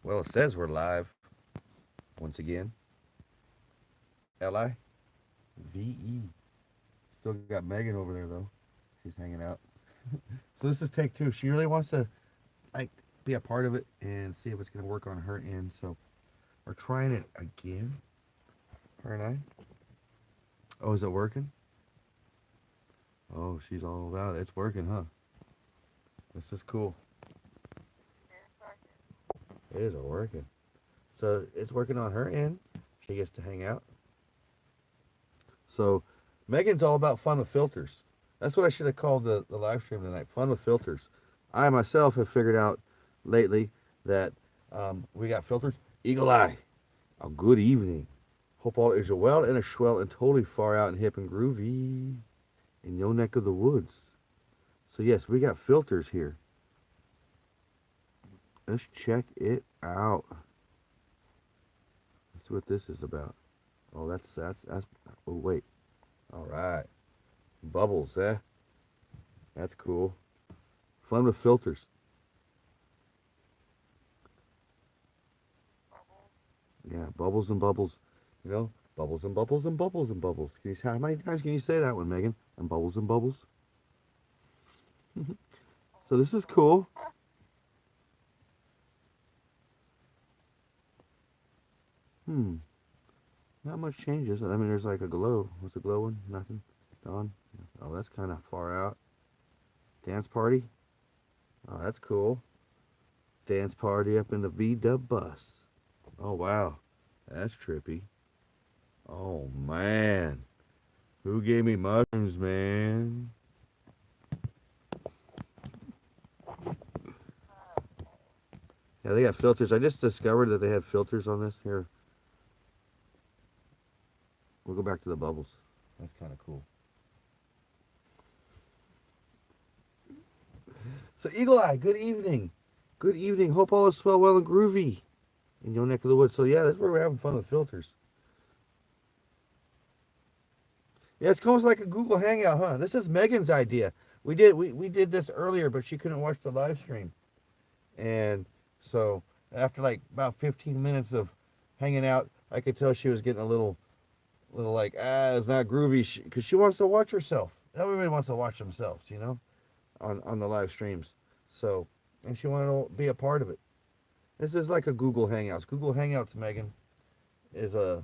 Well, it says we're live once again. Live. Still got Megan over there though. She's hanging out. So this is take two. She really wants to like be a part of it and see if it's gonna work on her end. So we're trying it again. Her and I. Oh, is it working? Oh, she's all about it. It's working, huh? This is cool. It is working. So it's working on her end. She gets to hang out. So Megan's all about fun with filters. That's what I should have called the live stream tonight. Fun with filters. I myself have figured out lately that we got filters. Eagle Eye. A good evening. Hope all is well and a swell and totally far out and hip and groovy in your neck of the woods. So yes, we got filters here. Let's check it out. Let's see what this is about. Oh, that's. Oh wait. All right. Bubbles, eh? That's cool. Fun with filters. Yeah, bubbles and bubbles. You know, bubbles and bubbles and bubbles and bubbles. How many times can you say that one, Megan? And bubbles and bubbles. So this is cool. Hmm. Not much changes. I mean, there's like a glow. What's a glow one? Nothing. Dawn. Oh, that's kind of far out. Dance party. Oh, that's cool. Dance party up in the V-Dub bus. Oh, wow. That's trippy. Oh, man. Who gave me mushrooms, man? Yeah, they got filters. I just discovered that they had filters on this. Here, we'll go back to the bubbles. That's kind of cool. So, Eagle Eye, good evening. Good evening. Hope all is swell, well, and groovy in your neck of the woods. So, yeah, that's where we're having fun with filters. Yeah, it's almost like a Google Hangout, huh? This is Megan's idea. We did this earlier, but she couldn't watch the live stream. And so after like about 15 minutes of hanging out, I could tell she was getting a little like, it's not groovy because she wants to watch herself. Everybody wants to watch themselves, on the live streams. So, and she wanted to be a part of it. This is like a Google Hangouts. Google Hangouts, Megan, is a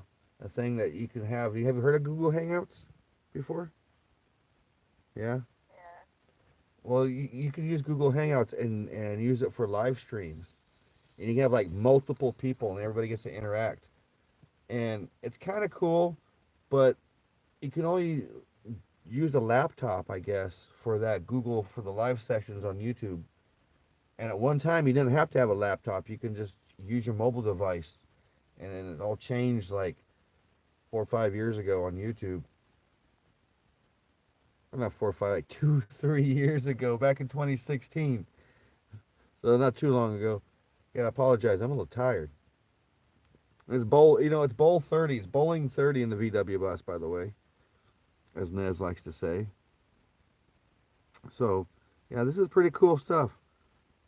thing that you can have. You have you heard of Google Hangouts before? Yeah. Well, you can use Google Hangouts and use it for live streams. And you can have like multiple people and everybody gets to interact. And it's kind of cool, but you can only use a laptop, I guess, for that Google for the live sessions on YouTube. And at one time, you didn't have to have a laptop. You can just use your mobile device. And then it all changed like 4 or 5 years ago on YouTube. Well, not 4 or 5, like 2, 3 years ago, back in 2016. So not too long ago. Yeah, I apologize. I'm a little tired. It's Bowl 30. It's Bowling 30 in the VW bus, by the way, as Nez likes to say. So, yeah, this is pretty cool stuff.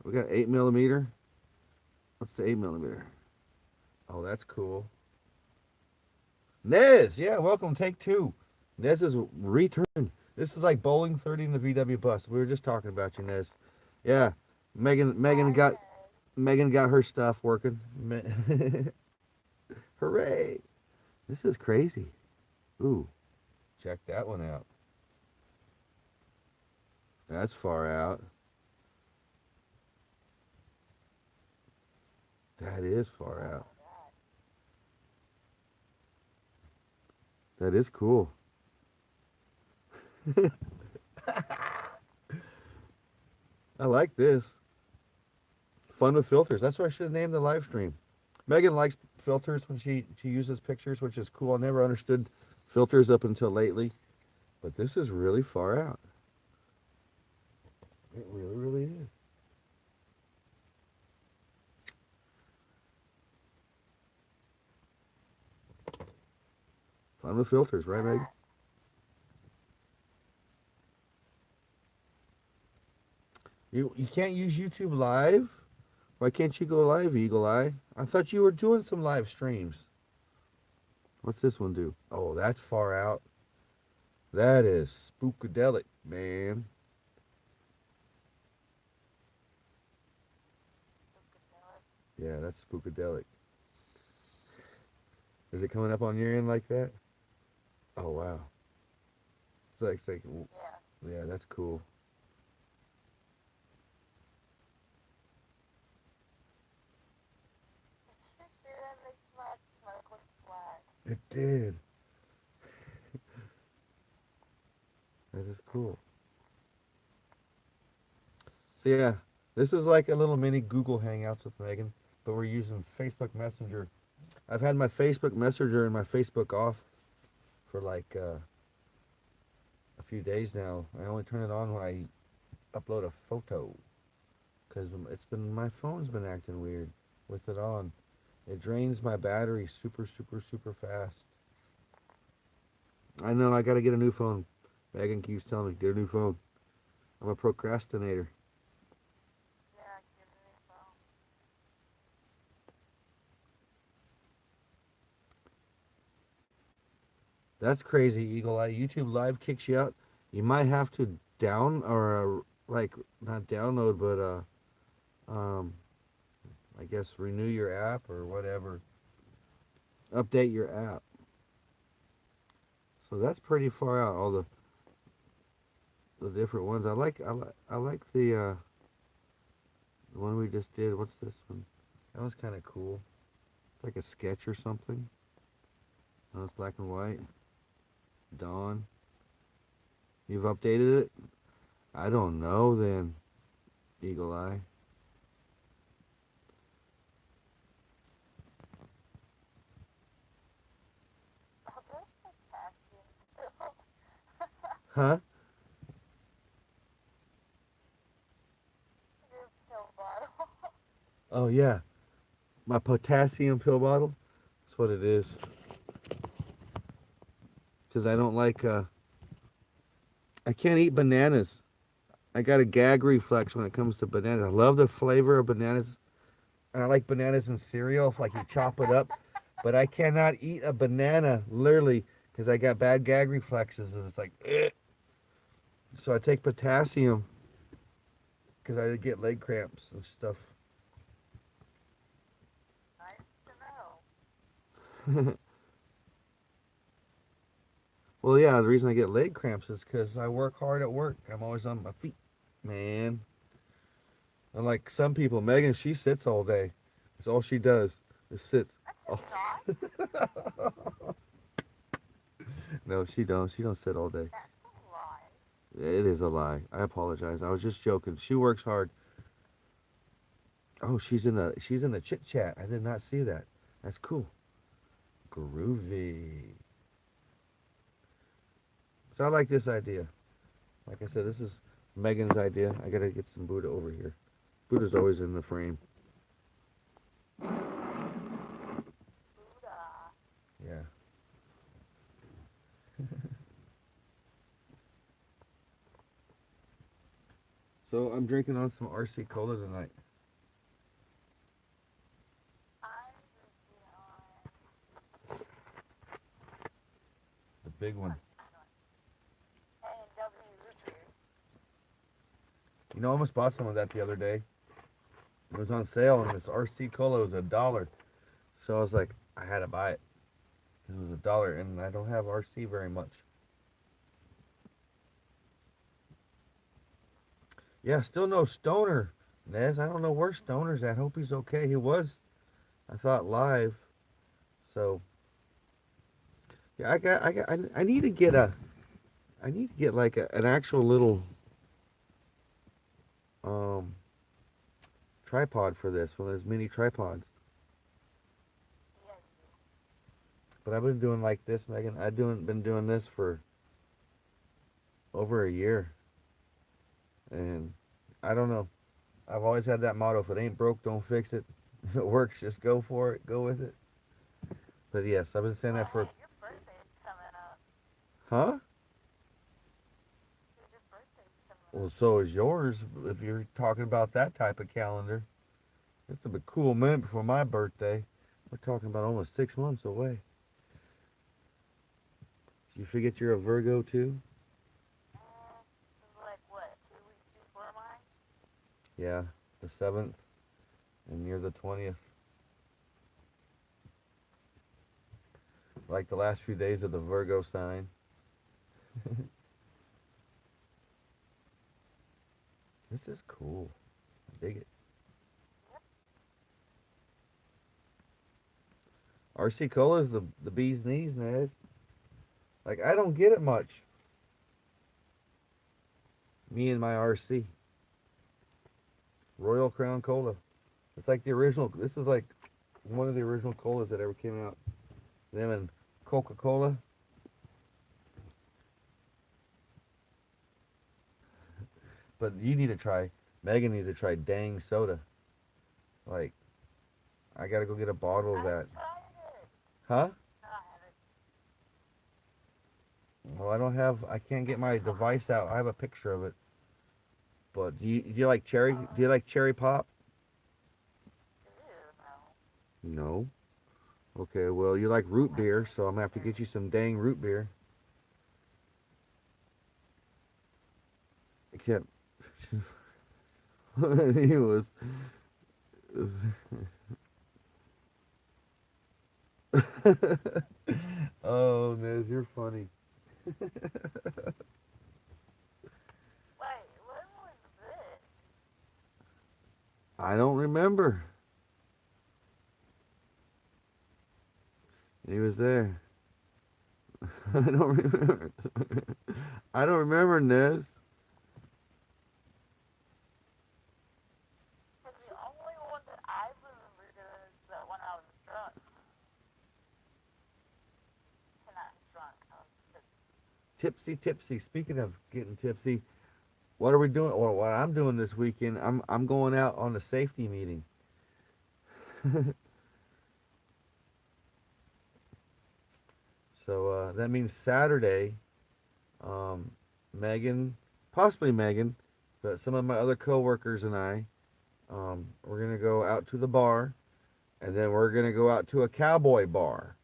We got 8 millimeter. What's the 8 millimeter? Oh, that's cool. Nez, yeah, welcome. Take two. Nez's return. This is like Bowling 30 in the VW bus. We were just talking about you, Nez. Yeah, Megan got her stuff working. Hooray! This is crazy. Ooh, check that one out. That's far out. That is far out. That is cool. I like this. Fun with filters. That's what I should have named the live stream. Megan likes filters when she uses pictures, which is cool. I never understood filters up until lately, but this is really far out. It really, really is. Fun with filters, right, Megan? You can't use YouTube Live Why can't you go live, Eagle Eye? I thought you were doing some live streams. What's this one do? Oh, that's far out. That is spookadelic, man. Yeah, that's spookadelic. Is it coming up on your end like that? Oh, wow. It's like yeah, that's cool. It did. That is cool. So yeah, this is like a little mini Google Hangouts with Megan, but we're using Facebook Messenger. I've had my Facebook Messenger and my Facebook off for like a few days now. I only turn it on when I upload a photo because it's been my phone's been acting weird with it on. It drains my battery super super super fast. I know I got to get a new phone. Megan keeps telling me get a new phone. I'm a procrastinator. That's crazy, Eagle Eye. YouTube Live kicks you out. You might have to down or like not download, but um, I guess renew your app or whatever. Update your app. So that's pretty far out. All the different ones. I like the one we just did. What's this one? That was kind of cool. It's like a sketch or something. Oh, it's black and white. Dawn. You've updated it? I don't know then, Eagle Eye. Huh? Oh yeah. My potassium pill bottle. That's what it is. Because I don't like I can't eat bananas. I got a gag reflex when it comes to bananas. I love the flavor of bananas. And I like bananas in cereal if like you chop it up. But I cannot eat a banana literally because I got bad gag reflexes and it's like ugh. So I take potassium because I get leg cramps and stuff. Well, yeah, the reason I get leg cramps is because I work hard at work. I'm always on my feet, man. Unlike some people, Megan, she sits all day. That's all she does is sits. Oh. No, she don't. She don't sit all day. It is a lie. I apologize. I was just joking. She works hard. Oh, she's in the chit chat. I did not see that. That's cool. Groovy. So I like this idea. Like I said, this is Megan's idea. I gotta get some Buddha over here. Buddha's always in the frame. Yeah. So I'm drinking on some RC cola tonight. The big one. You know, I almost bought some of that the other day. It was on sale, and this RC cola was $1. So I was like, I had to buy it. It was $1, and I don't have RC very much. Yeah, still no Stoner, Nez. I don't know where Stoner's at. Hope he's okay. He was, I thought, live. So yeah, I need to get like an actual little um tripod for this, one of those mini tripods. But I've been doing like this, Megan. Been doing this for over a year, and I don't know. I've always had that motto: if it ain't broke, don't fix it. If it works, just go for it. Go with it. But yes, I've been saying that for. Huh? Well, so is yours. If you're talking about that type of calendar, It's a cool minute before my birthday. We're talking about almost 6 months away. You forget you're a Virgo too? Like what? 2 weeks before mine? Yeah, the 7th, and you're the 20th. Like the last few days of the Virgo sign. This is cool. I dig it. RC Cola is the bee's knees, Ned. Like, I don't get it much. Me and my RC. Royal Crown Cola. It's like the original. This is like one of the original colas that ever came out. Them and Coca Cola. But you need to try. Megan needs to try Dang Soda. Like, I gotta go get a bottle of I that. haven't tried it. Huh? No, I haven't. Well, I don't have. I can't get my device out. I have a picture of it. But do you like cherry? Do you like cherry pop? Ew, no. No. Okay. Well, you like root beer, so I'm gonna have to get you some Dang root beer. I can't. he was. Oh, Nez, you're funny. Wait, when was this? I don't remember. He was there. I don't remember. I don't remember, Nez. Because the only one that I remember is that when I was drunk. And not drunk, I was tipsy. Tipsy, tipsy. Speaking of getting tipsy, what are we doing? Or what I'm doing this weekend? I'm going out on a safety meeting. So that means Saturday. Um, Megan, possibly Megan, but some of my other coworkers and I, we're gonna go out to the bar, and then we're gonna go out to a cowboy bar.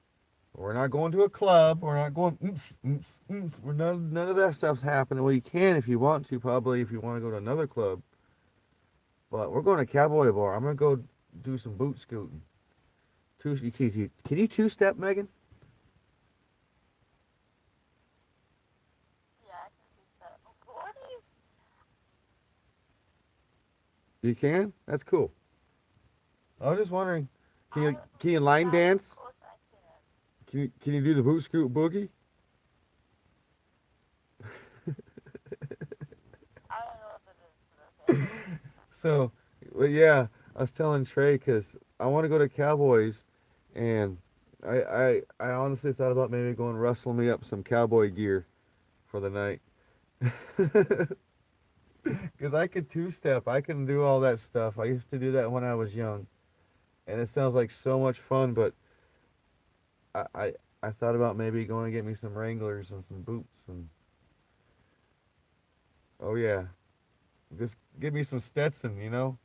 We're not going to a club. We're not going. Oops, oops, oops. We're none of that stuff's happening. Well, you can if you want to, probably if you want to go to another club. But we're going to cowboy bar. I'm gonna go do some boot scooting. Can you two step, Megan? Yeah, I can do that. What do you... You can. That's cool. I was just wondering. Can I you don't can you know line how of dance? course I can. Can you do the boot scoot boogie? I don't know what it is, but okay. So, well, yeah, I was telling Trey because I want to go to Cowboys, and I honestly thought about maybe going wrestle me up some cowboy gear for the night. Because I could two step, I can do all that stuff. I used to do that when I was young, and it sounds like so much fun. But I I, I thought about maybe going to get me some Wranglers and some boots, and oh yeah, just give me some Stetson, you know.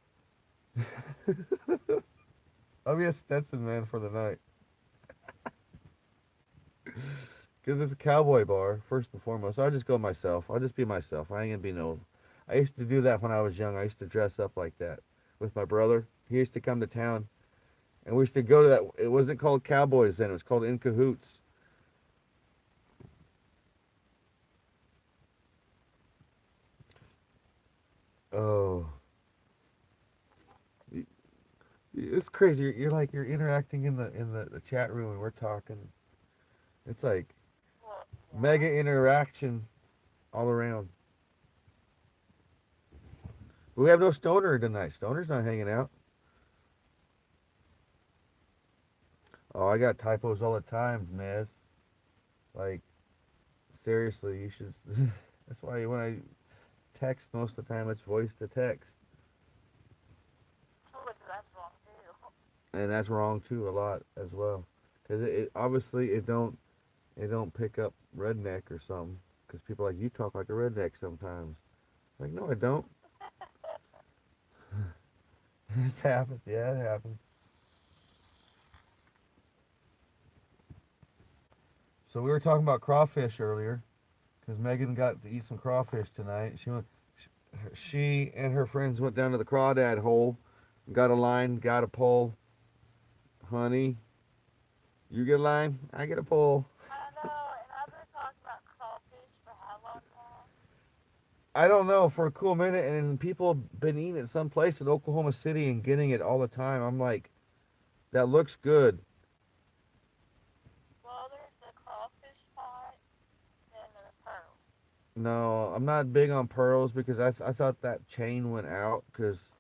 I'll be a Stetson man for the night. Because it's a cowboy bar, first and foremost. So I'll just go myself. I'll just be myself. I ain't gonna be no. I used to do that when I was young. I used to dress up like that with my brother. He used to come to town, and we used to go to that. It wasn't called Cowboys then. It was called In Cahoots. Oh, it's crazy. You're like you're interacting in the chat room, and we're talking. It's like Well, yeah. mega interaction all around. But we have no Stoner tonight. Stoner's not hanging out. Oh, I got typos all the time, Nez. Like, seriously, you should. That's why when I text, most of the time it's voice to text, Which that's wrong too. and that's wrong too a lot as well, because it obviously it don't pick up redneck or something. Because people are like you talk like a redneck sometimes. Like, no, I don't. This happens. Yeah, it happens. So we were talking about crawfish earlier because Megan got to eat some crawfish tonight. She and her friends went down to the crawdad hole, got a line, got a pole. Honey, you get a line, I get a pole. I know, and I've been talking about crawfish for how long now? I don't know, for a cool minute, and people have been eating it someplace in Oklahoma City and getting it all the time. I'm like, that looks good. Well, there's the crawfish pot, then there's pearls. No, I'm not big on pearls because I thought that chain went out because,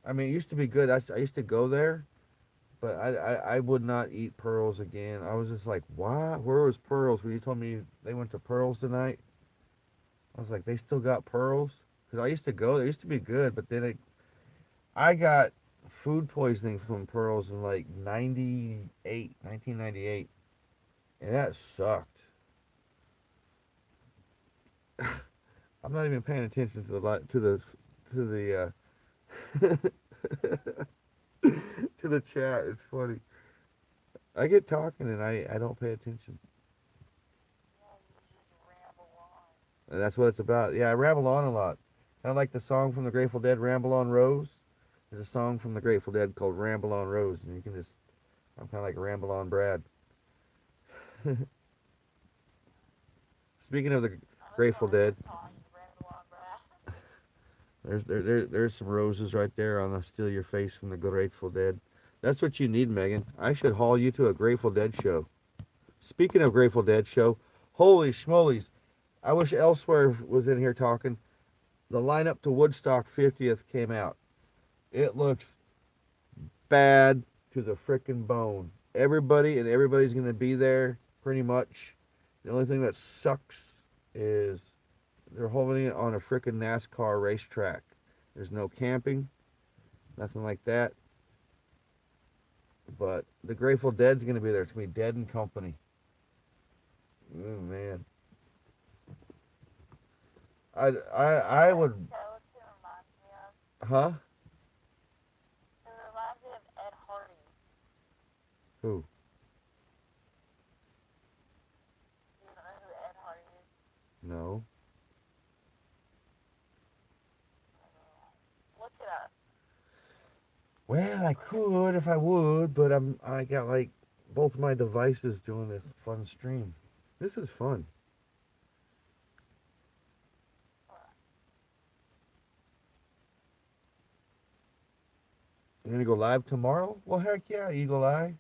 I mean, it used to be good. I used to go there, but I would not eat pearls again. I was just like, why? Where was pearls? When you told me they went to pearls tonight, I was like, they still got pearls? Because I used to go, they used to be good, but then I got food poisoning from pearls in like 1998, and that sucked. I'm not even paying attention to the to the chat. It's funny. I get talking and I don't pay attention. Yeah, you just ramble on. And that's what it's about. Yeah, I ramble on a lot. Kind of like the song from the Grateful Dead, "Ramble on Rose." There's a song from the Grateful Dead called "Ramble on Rose," and you can just, I'm kind of like Ramble on Brad. Speaking of the I was Grateful gonna Dead, call you ramble on, Brad. there's some roses right there on the "Steal Your Face" from the Grateful Dead. That's what you need, Megan. I should haul you to a Grateful Dead show. Speaking of Grateful Dead show, holy schmolies! I wish Elsewhere was in here talking. The lineup to Woodstock 50th came out. It looks bad to the frickin' bone. Everybody's gonna be there pretty much. The only thing that sucks is they're holding it on a frickin' NASCAR racetrack. There's no camping, nothing like that. But the Grateful Dead's gonna be there. It's gonna be Dead and Company. Oh man, I That would, skeleton reminds me of. huh? It reminds me of Ed Hardy. Who? You don't know who Ed Hardy is? No. Look it up. Well, I could if I would, but I got like both my devices doing this fun stream. This is fun. You're gonna go live tomorrow? Well, heck yeah, Eagle Eye.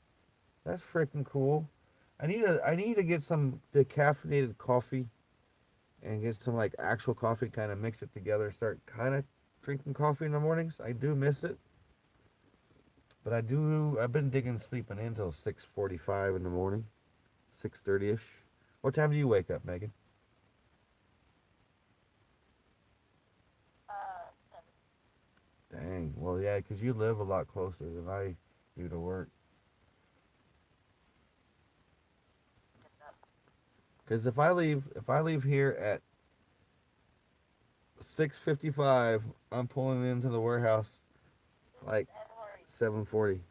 That's freaking cool. I need to get some decaffeinated coffee and get some like actual coffee, kind of mix it together, start kind of drinking coffee in the mornings. I do miss it, but I've been digging sleeping in until 6:45 in the morning, 6:30 ish. What time do you wake up, Megan? Uh, Dang. Well, yeah, 'cause you live a lot closer than I do to work. 'Cause if I leave here at 6:55, I'm pulling into the warehouse like Ed Hardy. 7:40.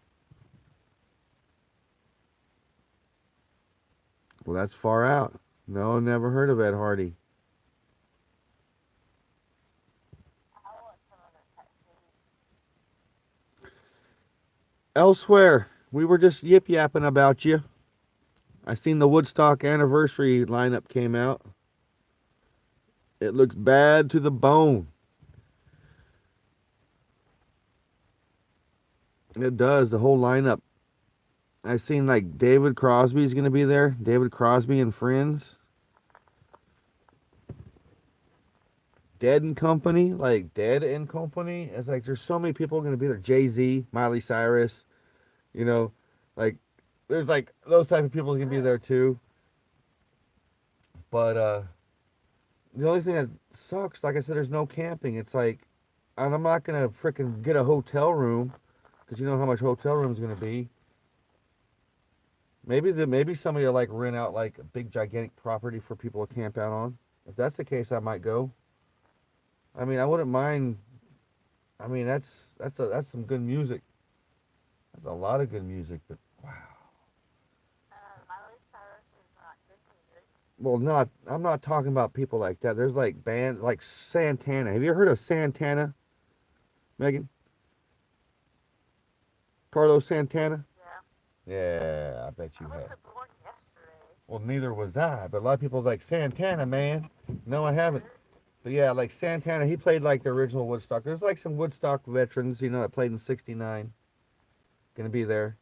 Well, that's far out. No, never heard of Ed Hardy. I want some of their tattoos. Elsewhere, we were just yip yapping about you. I seen the Woodstock anniversary lineup came out. It looks bad to the bone. It does, the whole lineup. I seen like David Crosby's gonna be there. David Crosby and Friends. Dead and Company, like Dead and Company. It's like there's so many people gonna be there. Jay-Z, Miley Cyrus, you know, like there's like those type of people gonna be there too. But the only thing that sucks, like I said, there's no camping. It's like, and I'm not gonna freaking get a hotel room because you know how much hotel room's gonna be. Maybe somebody will like rent out like a big gigantic property for people to camp out on. If that's the case, I might go. I mean, I wouldn't mind. I mean, that's some good music. That's a lot of good music, but wow. Miley Cyrus is not good music. Well, not I'm not talking about people like that. There's like bands like Santana. Have you ever heard of Santana, Megan? Carlos Santana? Yeah. Yeah, I bet I you have. wasn't born yesterday. Well, neither was I, but a lot of people's like Santana, man. No, I haven't. Sure. But yeah, like Santana, he played like the original Woodstock. There's like some Woodstock veterans, that played in '69, gonna be there.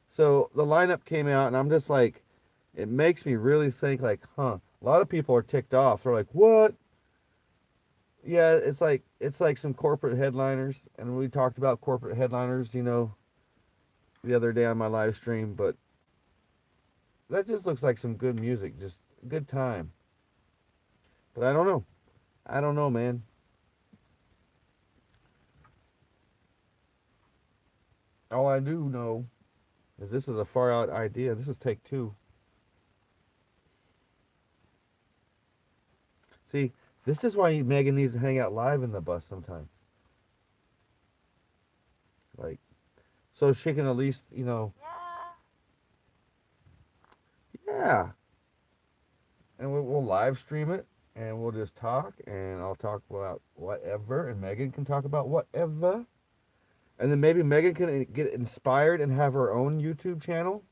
So the lineup came out, and I'm just like, it makes me really think, like, huh? A lot of people are ticked off. They're like, what? Yeah, it's like some corporate headliners, and we talked about corporate headliners, the other day on my live stream. But that just looks like some good music, just a good time. But I don't know. I don't know, man. All I do know is this is a far out idea. This is take two. See, this is why Megan needs to hang out live in the bus sometime. Like, so she can at least, Yeah. yeah. And we'll live stream it, and we'll just talk, and I'll talk about whatever, and Megan can talk about whatever. And then maybe Megan can get inspired and have her own YouTube channel.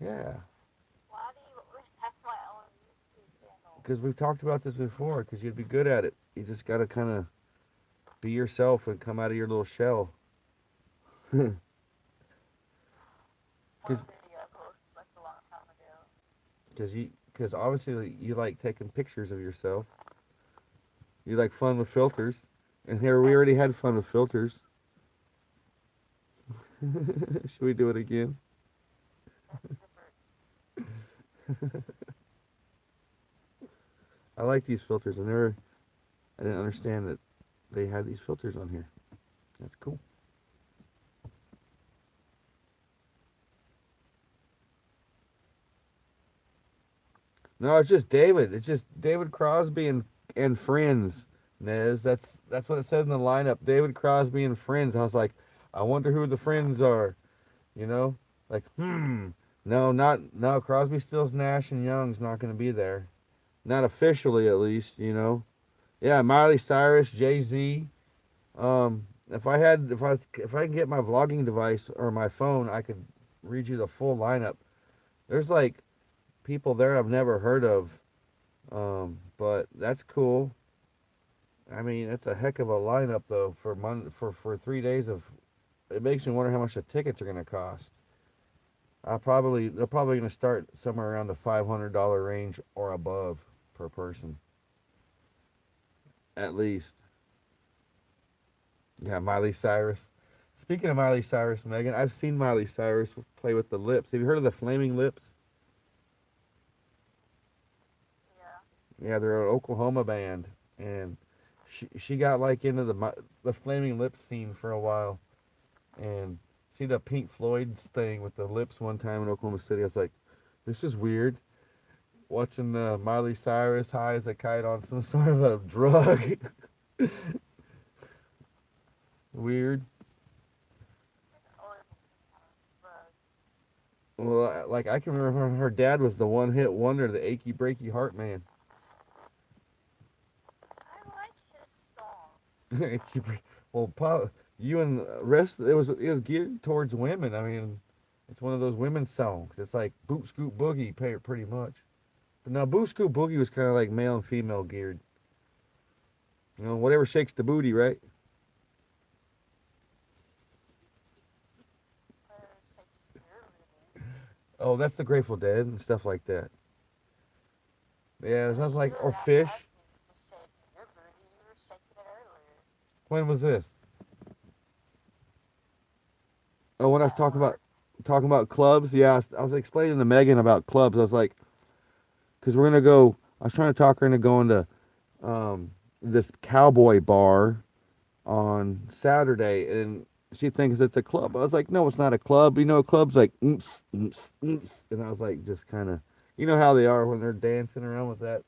Yeah. Why do you want me to have my own YouTube channel? Because we've talked about this before, because you'd be good at it. You just got to kind of be yourself and come out of your little shell. Because One video I posted like a long time ago. because obviously you like taking pictures of yourself. You like fun with filters. And here we already had fun with filters. Should we do it again? That's different. I like these filters. I didn't understand that they had these filters on here. That's cool. No, it's just David. It's just David Crosby and friends. Nez, that's what it said in the lineup. David Crosby and friends. I was like, I wonder who the friends are. You know, like no, no. Crosby, Stills, Nash, and Young's not going to be there. Not officially, at least. Yeah, Miley Cyrus, Jay Z. If I can get my vlogging device or my phone, I could read you the full lineup. There's like people there I've never heard of, but that's cool. I mean, it's a heck of a lineup though for 3 days of. It makes me wonder how much the tickets are gonna cost. They're probably gonna start somewhere around the $500 range or above per person, at least. Yeah, Miley Cyrus. Speaking of Miley Cyrus, Megan, I've seen Miley Cyrus play with the lips. Have you heard of the Flaming Lips? Yeah. Yeah, they're an Oklahoma band, and she got like into the Flaming Lips scene for a while, and see the Pink Floyd's thing with the lips one time in Oklahoma City. I was like, this is weird. Watching Miley Cyrus high as a kite on some sort of a drug. Weird. Always Well, like I can remember her dad was the one hit wonder, the achy breaky heart man. I like his song. Achy well, you and the rest, it was geared towards women. I mean, it's one of those women's songs. It's like Boot Scoot Boogie, pretty much. But now Boot Scoot Boogie was kind of like male and female geared. Whatever shakes the booty, right? Whatever takes your booty. Oh, that's the Grateful Dead and stuff like that. Yeah, there's I mean, nothing you like really or have to Fish. have music to shake your booty. You were shaking it earlier. When was this? Oh, when I was At work. talking about clubs. Yeah, I was explaining to Megan about clubs. I was like, because we're gonna go. I was trying to talk her into going to this cowboy bar on Saturday, and she thinks it's a club. I was like, no, it's not a club. A club's like, oops, oops, oops. And I was like, just kind of, how they are when they're dancing around with that.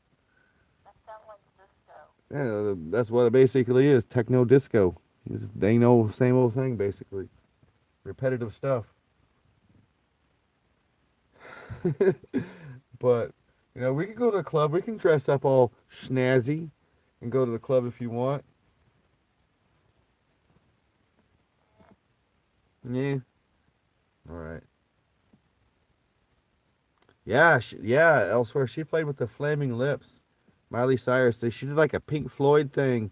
That sounds like disco. Yeah, that's what it basically is. Techno disco. They know same old thing basically. Repetitive stuff. But we can go to the club. We can dress up all snazzy and go to the club if you want. Yeah. All right. Yeah. Yeah. Elsewhere, she played with the Flaming Lips. Miley Cyrus. She did like a Pink Floyd thing,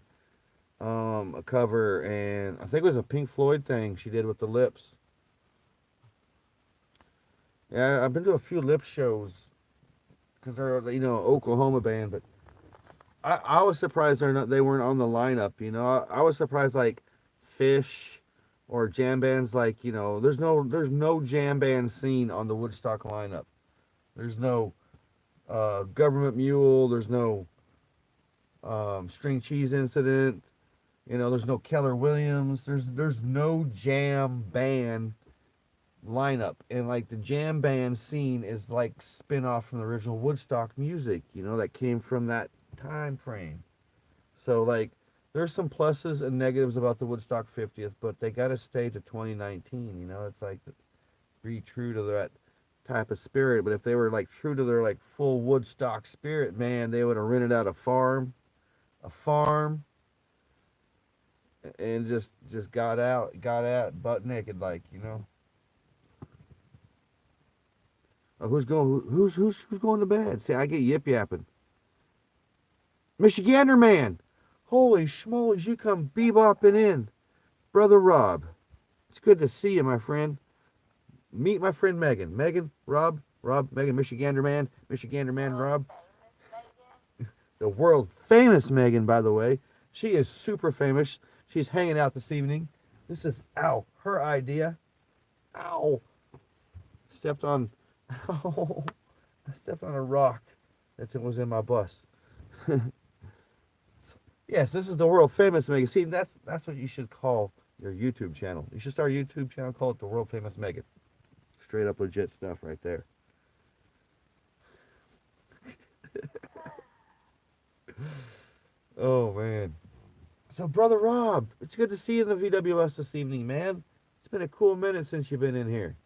a cover, and I think it was a Pink Floyd thing she did with the Lips. Yeah, I've been to a few Lip shows because they're Oklahoma band, but I was surprised they weren't on the lineup. I was surprised like Fish or jam bands like there's no jam band scene on the Woodstock lineup. There's no Government Mule. There's no String Cheese Incident. There's no Keller Williams. There's no jam band lineup, and like the jam band scene is like spin off from the original Woodstock music. That came from that time frame. So like there's some pluses and negatives about the Woodstock 50th, but they got to stay to 2019. It's like be true to that type of spirit. But if they were like true to their like full Woodstock spirit, man, they would have rented out a farm, and just got out butt naked, like. Who's going to bed? See, I get yip yapping. Michigander man, holy schmoles, you come bebopping in, brother Rob. It's good to see you, my friend. Meet my friend Megan. Megan, Rob, Megan, Michigander man, World Rob. famous Megan. The world famous Megan, by the way. She is super famous. She's hanging out this evening. This is her idea. Ow, stepped on. Ow, I stepped on a rock that was in my bus. Yes, this is the world famous Megan. See, that's what you should call your YouTube channel. You should start a YouTube channel, call it the world famous Megan. Straight up legit stuff right there. Oh man. So brother Rob, it's good to see you in the VWS this evening, man. It's been a cool minute since you've been in here.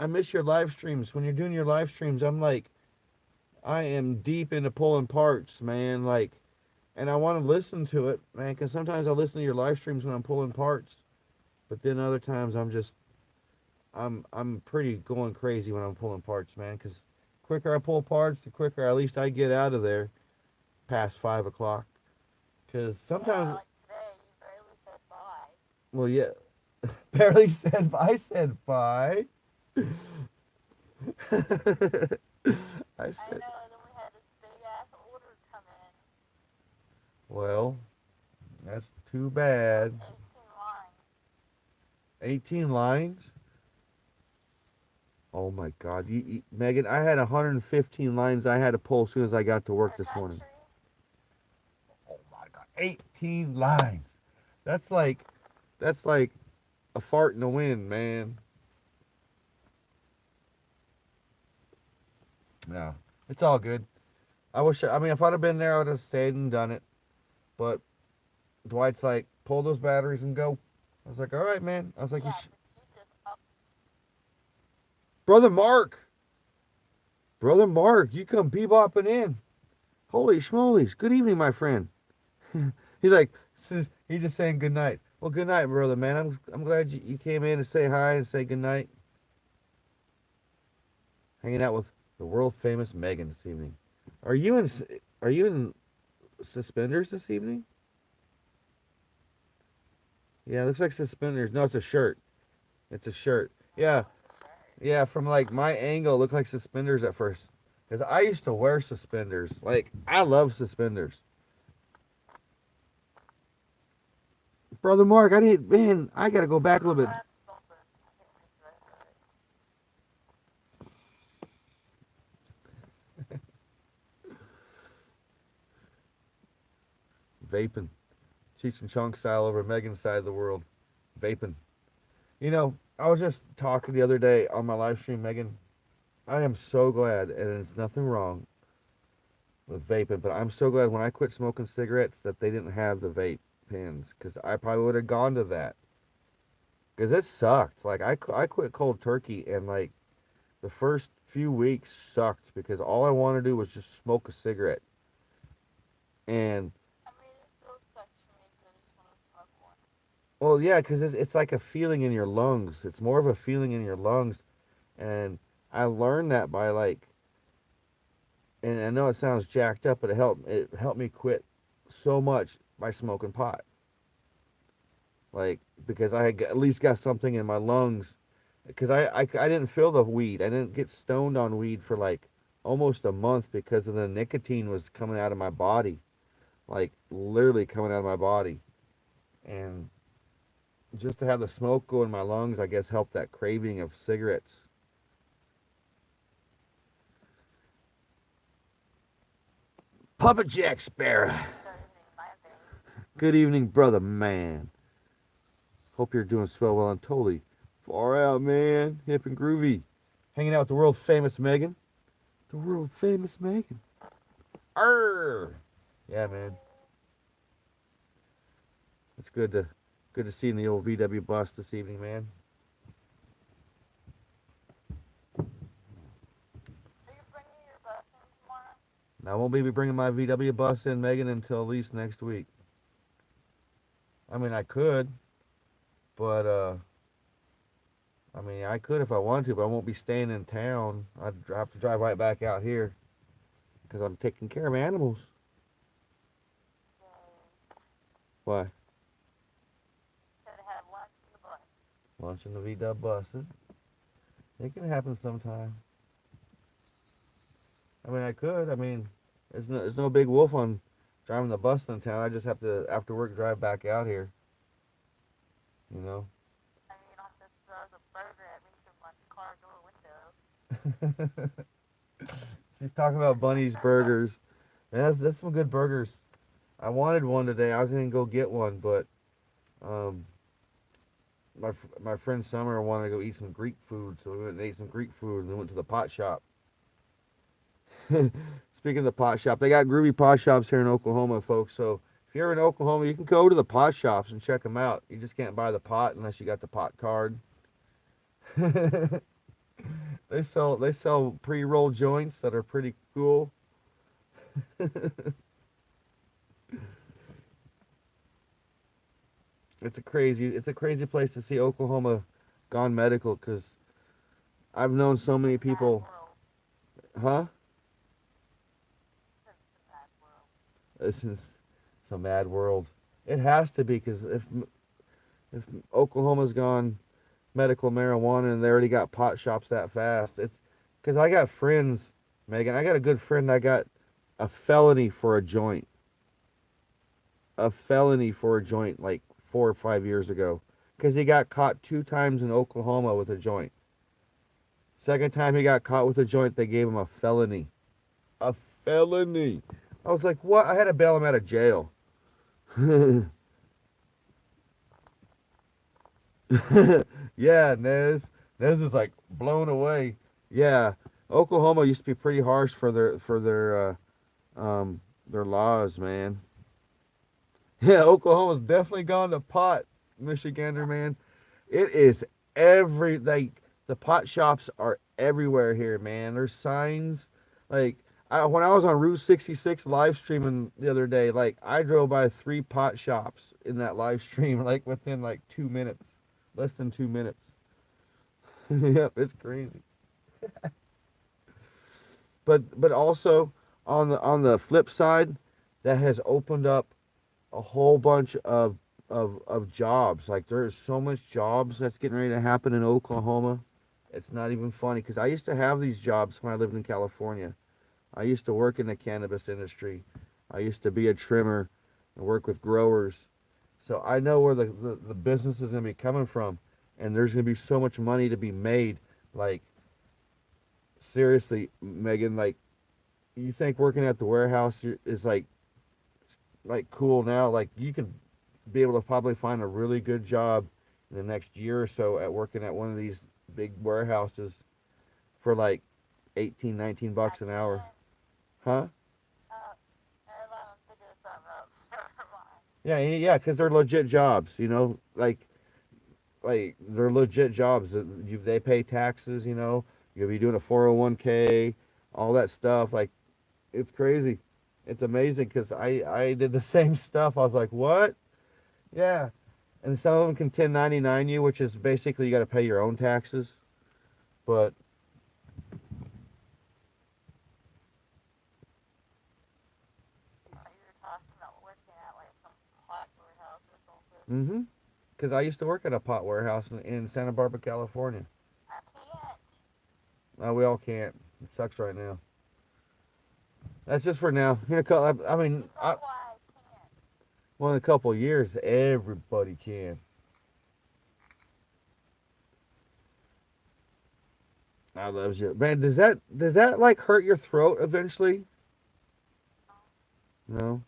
I miss your live streams. When you're doing your live streams, I am deep into pulling parts, man. Like, and I want to listen to it, man, because sometimes I listen to your live streams when I'm pulling parts, but then other times I'm pretty going crazy when I'm pulling parts, man. Because quicker I pull parts, the quicker at least I get out of there past 5 o'clock. Because Yeah, sometimes, like today, you barely said bye. well, yeah, barely said I said bye. I I said, know, and then we had this big ass order come in. well, that's too It was bad. 18 lines. 18 lines. Oh my God, Megan! I had 115 lines I had to pull as soon as I got to work Per this morning. country? Oh my God, 18 lines. That's like that's like a fart in the wind, man. No, it's all good. I mean, if I'd have been there, I would have stayed and done it. But Dwight's like, pull those batteries and go. I was like, all right, man. I was like, Yeah, but you just up. brother Mark, brother Mark, you come bebopping in. Holy schmolies! Good evening, my friend. He's like, he's just saying good night. Well, good night, brother, man. I'm glad you came in to say hi and say good night. Hanging out with the world famous Megan this evening. Are you in Are you in suspenders this evening? Yeah, it looks like suspenders. No, it's a shirt. It's a shirt. Yeah, Oh, it's a shirt. yeah. From like my angle, it looked like suspenders at first. Cause I used to wear suspenders. Like I love suspenders. Brother Mark, I need man. I gotta Just go back a little bit. grab something. I can't reach the rest of it. Vaping. Cheech and Chong style over Megan's side of the world. Vaping. I was just talking the other day on my live stream, Megan. I am so glad, and it's nothing wrong. with vaping. But I'm so glad when I quit smoking cigarettes that they didn't have the vape pens, because I probably would have gone to that. Because it sucked. Like I quit cold turkey, and like the first few weeks sucked because all I wanted to do was just smoke a cigarette. And I mean, it still sucks for me because I just want to smoke one. well, yeah, because it's like a feeling in your lungs. It's more of a feeling in your lungs. And I learned that by like, and I know it sounds jacked up, but it helped me quit so much by smoking pot. Like because I had at least got something in my lungs. Because I didn't feel the weed. I didn't get stoned on weed for like almost a month because of the nicotine was coming out of my body, like literally coming out of my body. And just to have the smoke go in my lungs, I guess helped that craving of cigarettes. Puppet Jack Sparrow. Good evening, my thing. Good evening, brother man. Hope you're doing swell well and totally far out, man. Hip and groovy. Hanging out with the world famous Megan. The world famous Megan. Arr! Yeah, man. It's good to see you in the old VW bus this evening, man. Are you bringing your bus in tomorrow? And I won't be bringing my VW bus in, Megan, until at least next week. I mean, I could, but I mean, I could if I wanted to, but I won't be staying in town. I'd have to drive right back out here because I'm taking care of animals. Yay. Why? Could have lunch in the bus. Lunch in the VW bus. It can happen sometime. I mean, I could. I mean, there's no big wolf on driving the bus in town. I just have to, after work, drive back out here. You know? I mean, you don't have to throw the burger at me through my car door window. She's talking about Bunny's Burgers. Man, that's some good burgers. I wanted one today. I was gonna go get one, but um, my friend Summer wanted to go eat some Greek food, so we went and ate some Greek food, and then went to the pot shop. Speaking of the pot shop, they got groovy pot shops here in Oklahoma, folks. So if you're in Oklahoma, you can go to the pot shops and check them out. You just can't buy the pot unless you got the pot card. They sell pre-rolled joints that are pretty cool. It's a crazy place to see Oklahoma gone medical, because I've known so many Bad people. world. Huh? It's a bad world. This is a mad world. It has to be, because if Oklahoma's gone medical marijuana and they already got pot shops that fast, it's because I got friends, Megan. I got a good friend. I got a felony for a joint. A felony for a joint like 4 or 5 years ago, because he got caught 2 times in Oklahoma with a joint. Second time he got caught with a joint, they gave him a felony. A felony. I was like, what? I had to bail him out of jail. Yeah, Nez. Nez is like blown away. Yeah, Oklahoma used to be pretty harsh for their laws, man. Yeah, Oklahoma's definitely gone to pot, Michigander, man. It is like the pot shops are everywhere here, man. There's signs. Like when I was on Route 66 live streaming the other day, like I drove by 3 pot shops in that live stream, like within like 2 minutes, less than 2 minutes. Yep, it's crazy. But also on the flip side, that has opened up a whole bunch of jobs. Like there's so much jobs that's getting ready to happen in Oklahoma. It's not even funny, because I used to have these jobs when I lived in California. I used to work in the cannabis industry. I used to be a trimmer and work with growers. So I know where the business is going to be coming from. And there's going to be so much money to be made. Like, seriously, Megan, like, you think working at the warehouse is like cool now? Like, you can be able to probably find a really good job in the next year or so at working at one of these big warehouses for like 18, $19 I an hour. can. Huh? Yeah, yeah, because they're legit jobs. Like they're legit jobs. They pay taxes. You'll be doing a 401k, all that stuff. Like it's crazy. It's amazing because I did the same stuff. I was like, what? Yeah, and some of them can 1099 you, which is basically you got to pay your own taxes. But You were talking about working at like some pot warehouse or something. mm-hmm, because I used to work at a pot warehouse in Santa Barbara, California. I can't. We all can't. It sucks right now. That's just for now. I mean, You know why I can't? well, in a couple of years, everybody can. I loves you, man. Does that like hurt your throat eventually? No,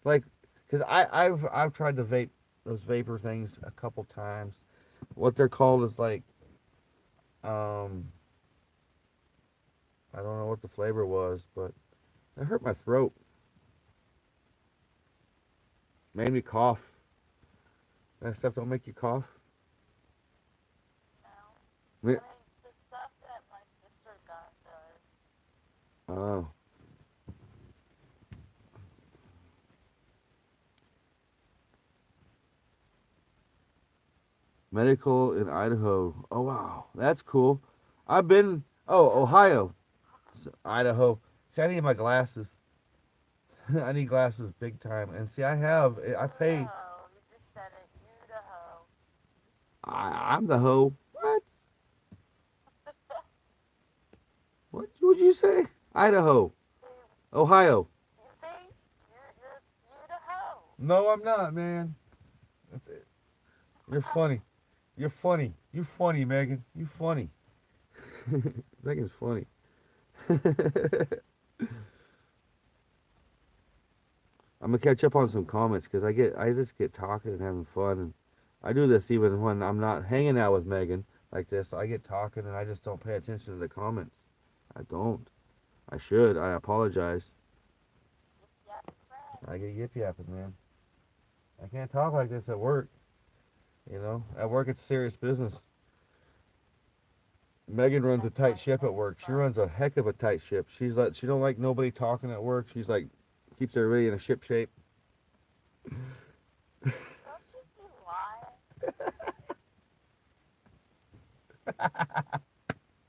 like, cause I've tried to vape those vapor things a couple times. What they're called is like, um, I don't know what the flavor was, but it hurt my throat, made me cough. That stuff don't make you cough. No. I mean, I mean, the stuff that my sister got does. oh, medical in Idaho. Oh wow, that's cool. I've been. Oh, Ohio, Idaho. See, I need my glasses. I need glasses big time. And see, I have. I pay. Idaho. You just said it. Idaho. I'm the hoe. What? What would you say? Idaho, Ohio. You see? You're Idaho. No, I'm not, man. You're funny. You're funny. You funny, Megan. You funny. Megan's funny. I'm gonna catch up on some comments because I just get talking and having fun, and I do this even when I'm not hanging out with Megan like this. I get talking and I just don't pay attention to the comments. I don't. I should. I apologize. Yep, friend. I get yip yapping, man. I can't talk like this at work. At work it's serious business. Megan runs a That's tight why ship at Meg's work. She fun. runs a heck of a tight ship. She don't like nobody talking at work. She's like keeps everybody in a ship shape. Don't you be lying.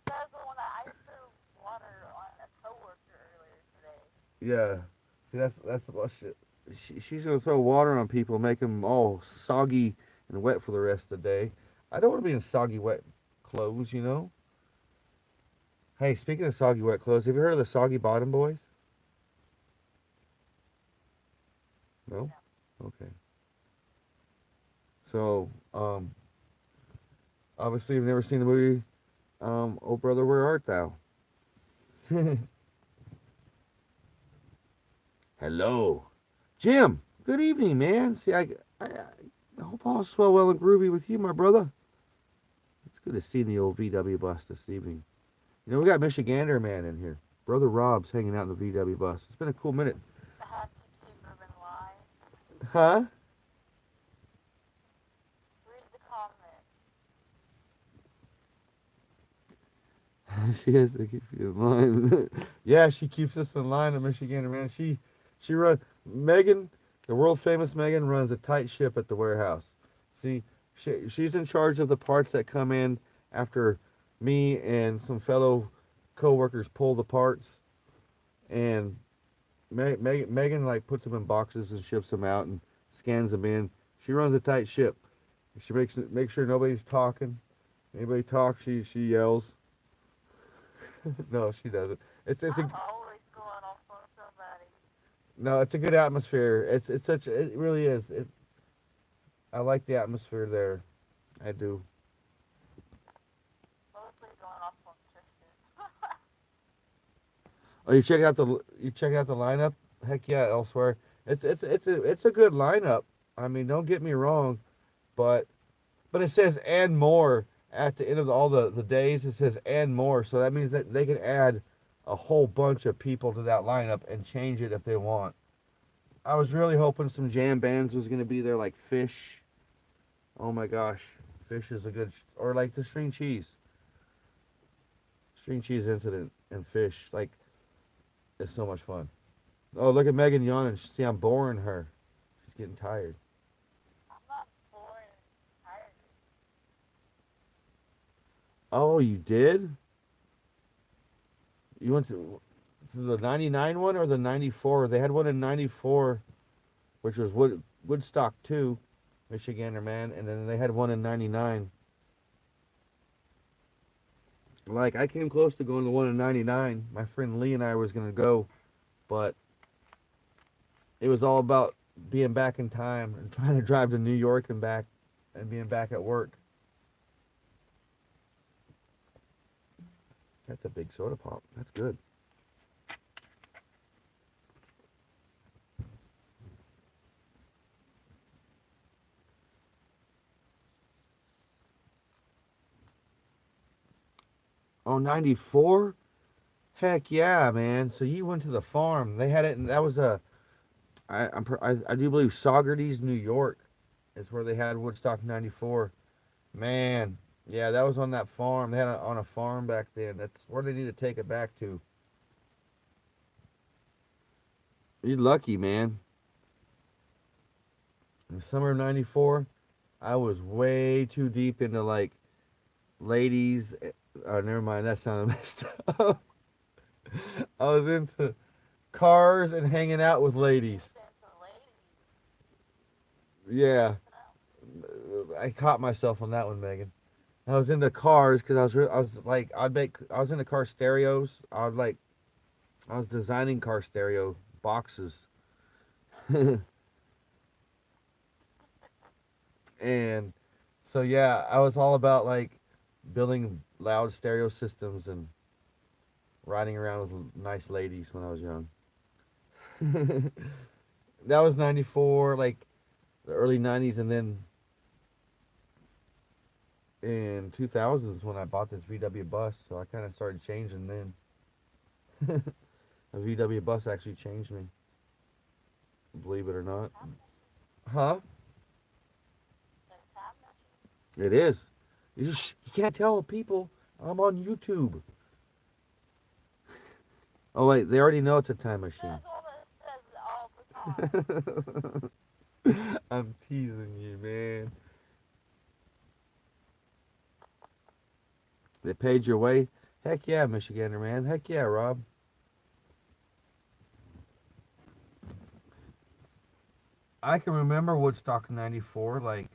Says the one that I threw water on a coworker earlier today. Yeah. See, that's the shit. She's gonna throw water on people, make them all soggy and wet for the rest of the day. I don't want to be in soggy, wet clothes. Hey, speaking of soggy, wet clothes, have you heard of the Soggy Bottom Boys? No. No. Okay. So, obviously, you've never seen the movie, Oh Brother, Where Art Thou? Hello, Jim. Good evening, man. See, I hope all's swell, well, and groovy with you, my brother. It's good to see the old VW bus this evening. We got Michigander man in here. Brother Rob's hanging out in the VW bus. It's been a cool minute. I had to keep moving live. Huh? Read the comment. She has to keep you in line. Yeah, she keeps us in line at Michigander man. She runs Megan, the world famous Megan runs a tight ship at the warehouse. See, she's in charge of the parts that come in after me and some fellow co-workers pull the parts, and Megan like puts them in boxes and ships them out and scans them in. She runs a tight ship. She makes sure nobody's talking. Anybody talks, she yells. No, she doesn't. It's a I'm always going off on somebody. no, it's a good atmosphere. It really is. I like the atmosphere there. I do. Mostly going off on Tristan. Oh, you checking out the lineup? Heck yeah, elsewhere. It's a good lineup. I mean, don't get me wrong, but it says and more at the end of all the days. It says and more, so that means that they can add a whole bunch of people to that lineup and change it if they want. I was really hoping some jam bands was gonna be there, like Fish. Oh my gosh, Fish is a good, or like the String Cheese Incident and Fish. Like it's so much fun. Oh, look at Megan yawning. See, I'm boring her. She's getting tired. I'm not bored. I'm tired. Oh, you did? You went to the '99 one or the '94? They had one in '94, which was Woodstock 2, Michigander Man, and then they had one in '99. Like I came close to going to one in '99. My friend Lee and I was gonna go, but it was all about being back in time and trying to drive to New York and back, and being back at work. That's a big soda pop. That's good. Oh, '94? Heck yeah, man. So you went to the farm. They had it, and that was I do believe Saugerties, New York, is where they had Woodstock '94. Man, yeah, that was on that farm. They had it on a farm back then. That's where they need to take it back to. You're lucky, man. In the summer of '94, I was way too deep into like ladies. Never mind, that sounded messed up. I was into cars and hanging out with ladies. You've been to ladies. Yeah, Good to know. I caught myself on that one, Megan. I was into cars because I was like I was into car stereos. I was designing car stereo boxes, and so yeah, I was all about like building loud stereo systems and riding around with nice ladies when I was young. That was '94, like the early '90s, and then in 2000s when I bought this VW bus, so I kind of started changing then. A VW bus actually changed me, believe it or not. Time machine. Huh? The time machine. It is. You can't tell people I'm on YouTube. Oh wait, they already know it's a time machine. That's what it says all the time. I'm teasing you, man. They paid your way. Heck yeah, Michigander man. Heck yeah, Rob. I can remember Woodstock '94, like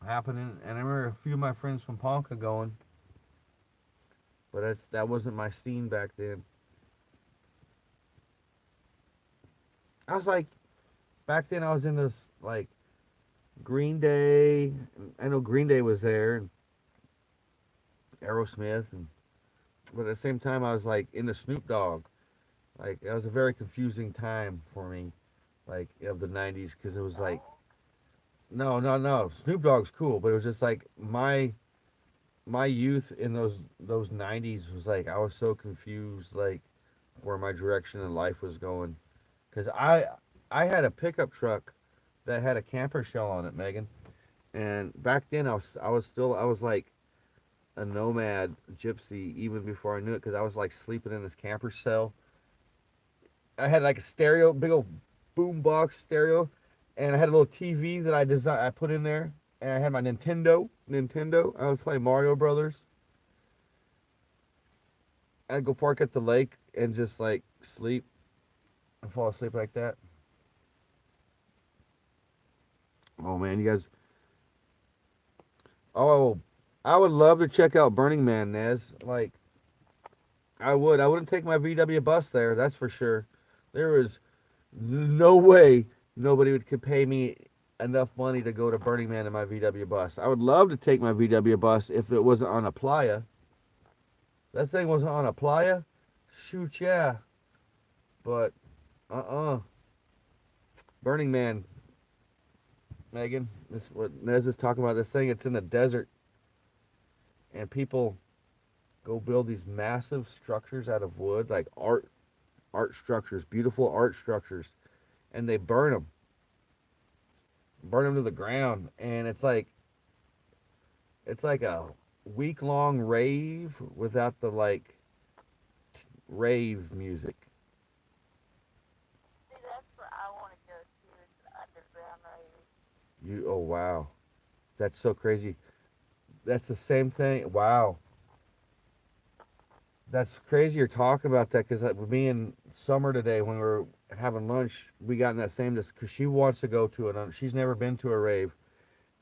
happening, and I remember a few of my friends from Ponca going, but that wasn't my scene back then. I was like, back then I was into like Green Day. I know Green Day was there, and Aerosmith, and but at the same time I was like into Snoop Dogg. Like that was a very confusing time for me, like of the '90s, because it was like No. no, no, no. Snoop Dogg's cool, but it was just like my youth in those '90s was like I was so confused, like where my direction in life was going, because I had a pickup truck that had a camper shell on it, Megan, and back then I was like a nomad gypsy even before I knew it, because I was like sleeping in this camper cell. I had like a stereo, big old boom box stereo, and I had a little TV that I put in there, and I had my Nintendo. I would play Mario Brothers. I'd go park at the lake and just like sleep and fall asleep like that. Oh man, you guys. Oh, I would love to check out Burning Man, Nez. Like I would. I wouldn't take my VW bus there. That's for sure. There is no way nobody could pay me enough money to go to Burning Man in my VW bus. I would love to take my VW bus if it wasn't on a playa. That thing wasn't on a playa. Shoot, yeah. But Burning Man, Megan. This what Nez is talking about. This thing. It's in the desert, and people go build these massive structures out of wood, like art structures, beautiful art structures, and they burn them to the ground, and it's like a week long rave without the like rave music. See, that's where I want to go to, is the underground rave. You oh wow, that's so crazy. That's the same thing. Wow, that's crazy. You're talking about that because me and Summer today when we were having lunch, we got in that same because she wants to go to it. She's never been to a rave,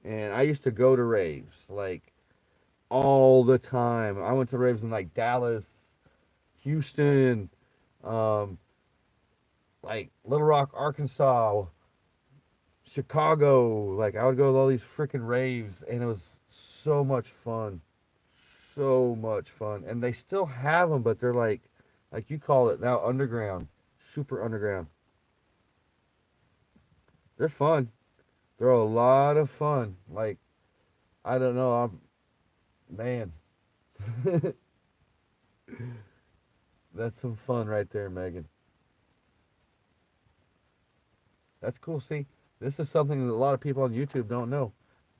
and I used to go to raves like all the time. I went to raves in like Dallas, Houston, um, like Little Rock, Arkansas, Chicago. Like I would go to all these freaking raves, and it was so much fun, so much fun. And they still have them, but they're like you call it now, underground, super underground. They're fun. They're a lot of fun. Like I don't know, man. That's some fun right there, Megan. That's cool. See, this is something that a lot of people on YouTube don't know.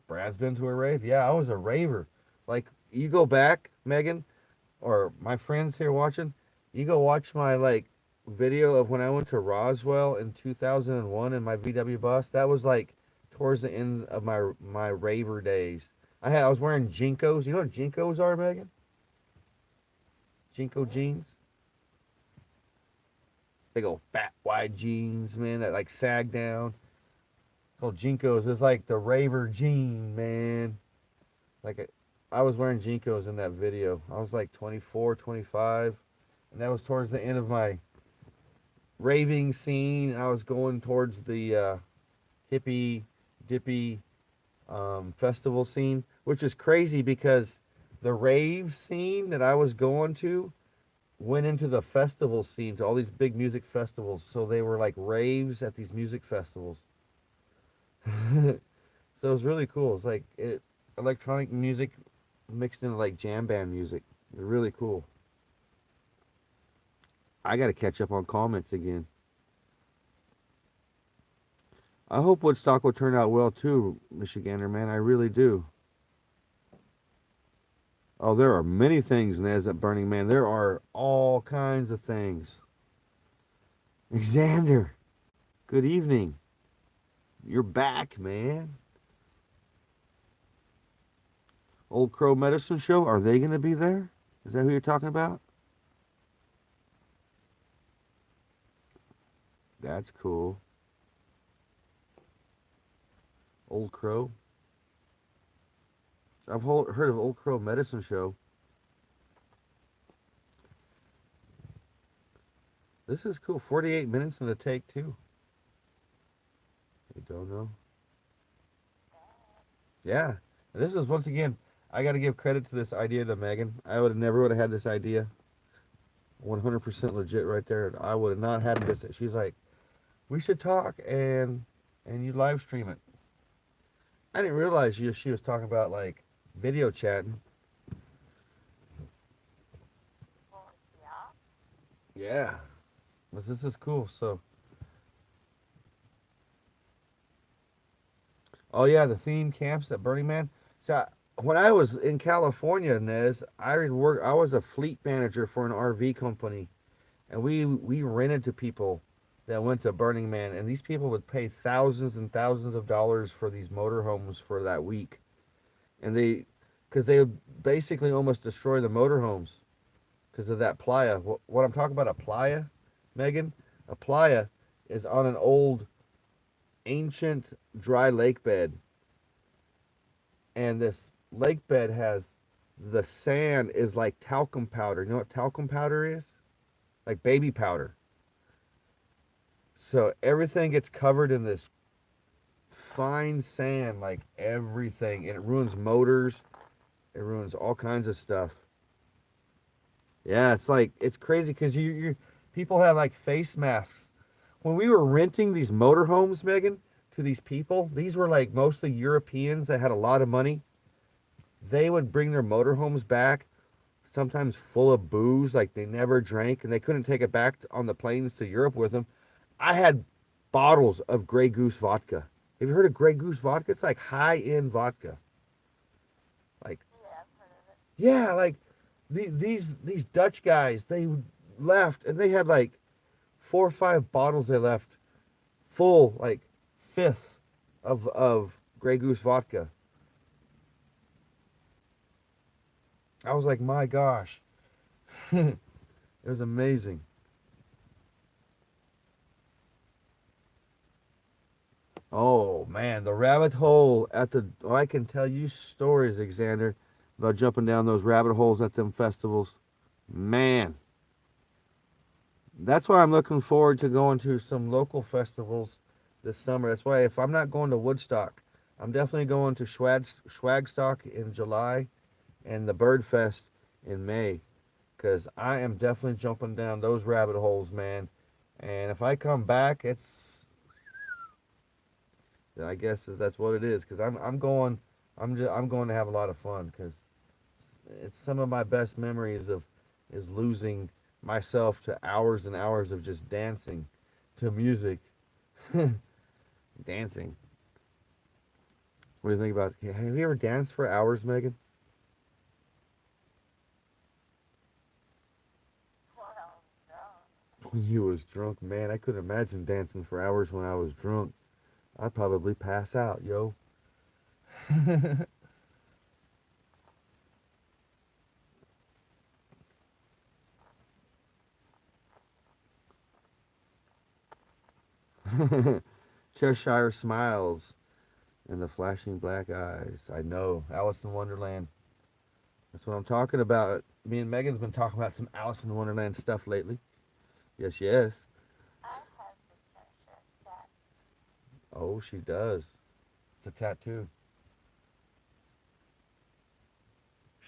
Brad's been to a rave. Yeah, I was a raver. Like, you go back, Megan, or my friends here watching, you go watch my, like, video of when I went to Roswell in 2001 in my VW bus. That was, like, towards the end of my raver days. I was wearing Jinkos. You know what Jinkos are, Megan? Jinko jeans? Big old fat wide jeans, man, that like sag down. Called Jinkos. It's like the raver jean, man. Like I was wearing Jinkos in that video. I was like 24, 25, and that was towards the end of my raving scene. And I was going towards the hippie dippy festival scene, which is crazy because the rave scene that I was going to went into the festival scene, to all these big music festivals. So they were like raves at these music festivals. So it was really cool. It's like electronic music mixed into like jam band music. Really cool. I got to catch up on comments again. I hope Woodstock will turn out well too, Michigander, man. I really do. Oh, there are many things, Nez, at Burning Man. There are all kinds of things. Xander, good evening. You're back, man. Old Crow Medicine Show, are they going to be there? Is that who you're talking about? That's cool. Old Crow. I've heard of Old Crow Medicine Show. This is cool. 48 minutes in the take, too. I don't know. Yeah. This is, once again, I got to give credit to this idea to Megan. I never would have had this idea. 100% legit right there. I would have not had this. She's like, we should talk and you live stream it. I didn't realize she was talking about like video chatting. Well, yeah. Yeah. But this is cool. So, oh yeah, the theme camps at Burning Man. So when I was in California, Nez, I was a fleet manager for an RV company, and we rented to people that went to Burning Man, and these people would pay thousands and thousands of dollars for these motorhomes for that week, and because they would basically almost destroy the motorhomes because of that playa. What I'm talking about, a playa, Megan, a playa is on an old, ancient dry lake bed, and this lake bed has the sand is like talcum powder. You know what talcum powder is? Like baby powder. So everything gets covered in this fine sand, like everything, and it ruins motors. It ruins all kinds of stuff. Yeah, it's like it's crazy because you people have like face masks. When we were renting these motorhomes, Megan, to these people, these were like mostly Europeans that had a lot of money. They would bring their motorhomes back sometimes full of booze, like they never drank, and they couldn't take it back on the planes to Europe with them. I had bottles of Grey Goose vodka. Have you heard of Grey Goose vodka? It's like high end vodka. Like, Yeah, I've heard of it. yeah, like these Dutch guys, they left and they had like 4 or 5 bottles they left full, like fifths of Grey Goose vodka. I was like, my gosh, it was amazing. Oh man, the rabbit hole at the. Oh, I can tell you stories, Alexander, about jumping down those rabbit holes at them festivals. Man, that's why I'm looking forward to going to some local festivals this summer. That's why if I'm not going to Woodstock, I'm definitely going to Schwagstock in July and the Bird Fest in May, because I am definitely jumping down those rabbit holes, man. And if I come back, I guess that's what it is. Because I'm going to have a lot of fun. Because it's some of my best memories of is losing myself to hours and hours of just dancing to music, dancing. What do you think about? Have you ever danced for hours, Megan? Well, no. When you was drunk, man, I couldn't imagine dancing for hours when I was drunk. I'd probably pass out, yo. Cheshire smiles and the flashing black eyes. I know. Alice in Wonderland. That's what I'm talking about. Me and Megan's been talking about some Alice in Wonderland stuff lately. Yes, yes. I have the Cheshire cat. Oh, she does. It's a tattoo.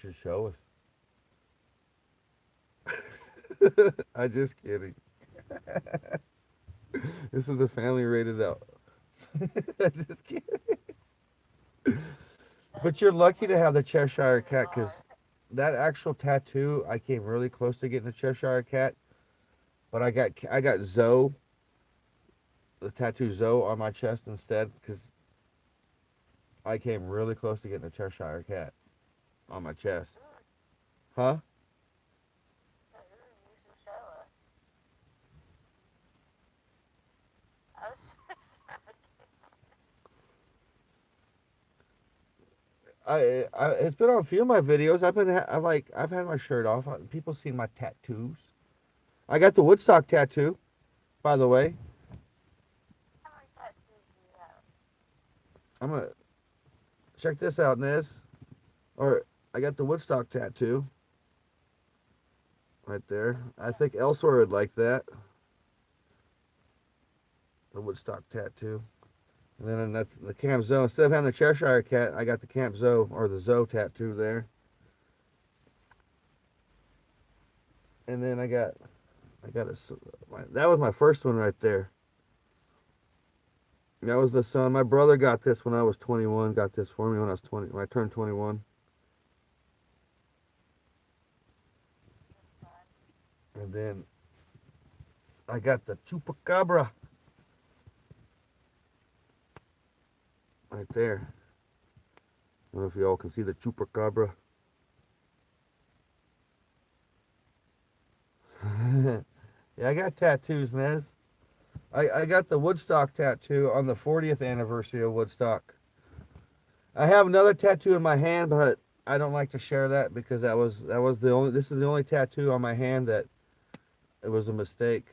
Should show us. I'm just kidding. This is a family rated out. I'm just kidding. But you're lucky to have the Cheshire You cat are. because that actual tattoo, I came really close to getting a Cheshire cat, but I got Zoe, the tattoo Zoe on my chest instead because I came really close to getting a Cheshire cat on my chest. Ooh, Huh? you should show us. I was sorry. It's been on a few of my videos. I've had my shirt off. People seen my tattoos. I got the Woodstock tattoo, by the way. How many tattoos do you have? I'm gonna check this out, Nez. Or I got the Woodstock tattoo right there. I think Elsewhere would like that. The Woodstock tattoo. And then that's the Camp Zoe. Instead of having the Cheshire cat, I got the Camp Zoe or the Zoe tattoo there. And then that was my first one right there. That was the son. My brother got this when I was 21. Got this for me when I was 20. When I turned 21. And then I got the Chupacabra right there. I don't know if y'all can see the Chupacabra. Yeah, I got tattoos, Nez. I got the Woodstock tattoo on the 40th anniversary of Woodstock. I have another tattoo in my hand, but I don't like to share that because that was the only. This is the only tattoo on my hand that it was a mistake,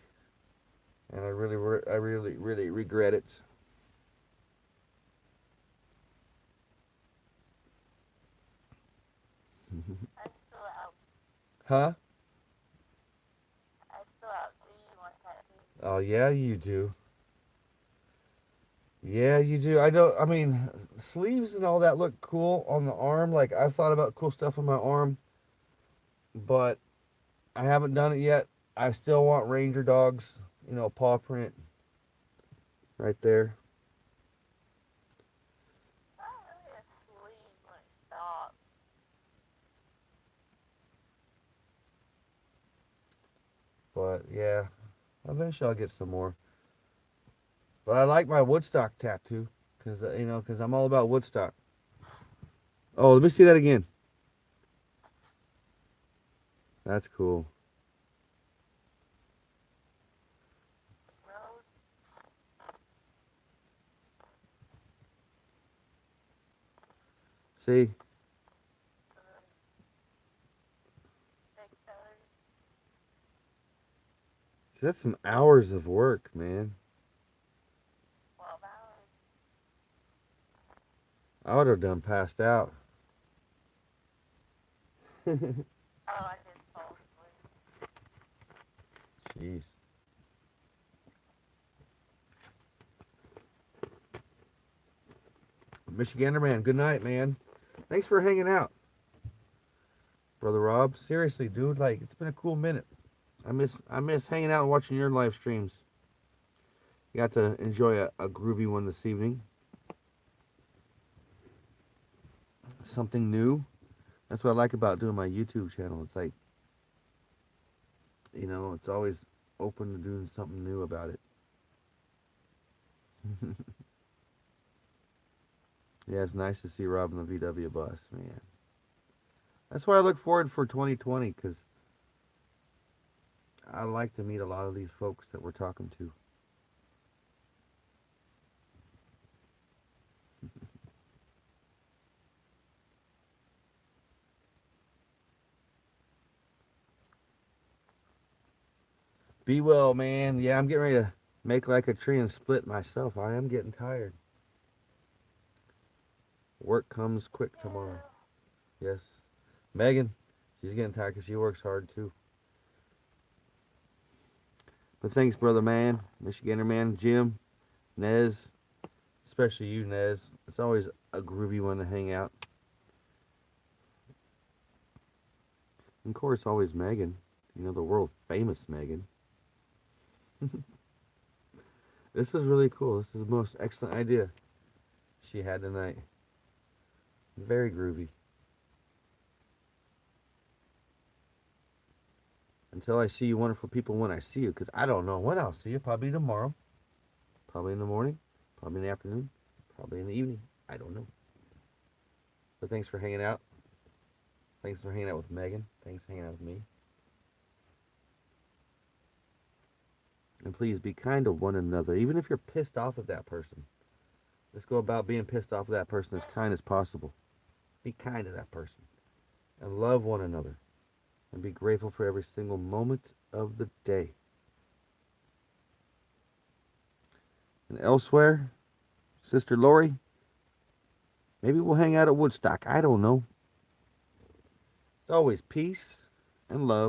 and I really regret it. I still out. Huh? I still outdo you on tattoos. Oh yeah, you do. Yeah, you do. I don't. I mean, sleeves and all that look cool on the arm. Like I've thought about cool stuff on my arm, but I haven't done it yet. I still want Ranger dogs. Paw print right there. Not really a sleeve, like stop. But yeah, eventually I'll get some more. But I like my Woodstock tattoo because because I'm all about Woodstock. Oh, let me see that again. That's cool. Road, See, big colors, see, that's some hours of work, man. 12 hours. I would have done passed out. Oh, I just fall asleep. Jeez. Michigander man, good night, man. Thanks for hanging out, brother Rob. Seriously, dude, like it's been a cool minute. I miss hanging out and watching your live streams. You got to enjoy a groovy one this evening. Something new. That's what I like about doing my YouTube channel. It's like, it's always open to doing something new about it. Yeah, it's nice to see Rob in the VW bus, man. That's why I look forward for 2020 because I like to meet a lot of these folks that we're talking to. Be well, man. Yeah, I'm getting ready to make like a tree and split myself. I am getting tired. Work comes quick tomorrow. Yeah. Yes. Megan, she's getting tired because she works hard too. But thanks, brother man, Michigander man, Jim, Nez, especially you, Nez. It's always a groovy one to hang out. And of course, always Megan. The world famous Megan. This is really cool. This is the most excellent idea she had tonight. Very groovy. Until I see you wonderful people when I see you, because I don't know when I'll see you. Probably tomorrow. Probably in the morning. Probably in the afternoon. Probably in the evening. I don't know. But thanks for hanging out. Thanks for hanging out with Megan. Thanks for hanging out with me. And please be kind to one another, even if you're pissed off at that person. Let's go about being pissed off at that person as kind as possible. Be kind to that person. And love one another. And be grateful for every single moment of the day. And elsewhere, Sister Lori, maybe we'll hang out at Woodstock. I don't know. It's always peace and love.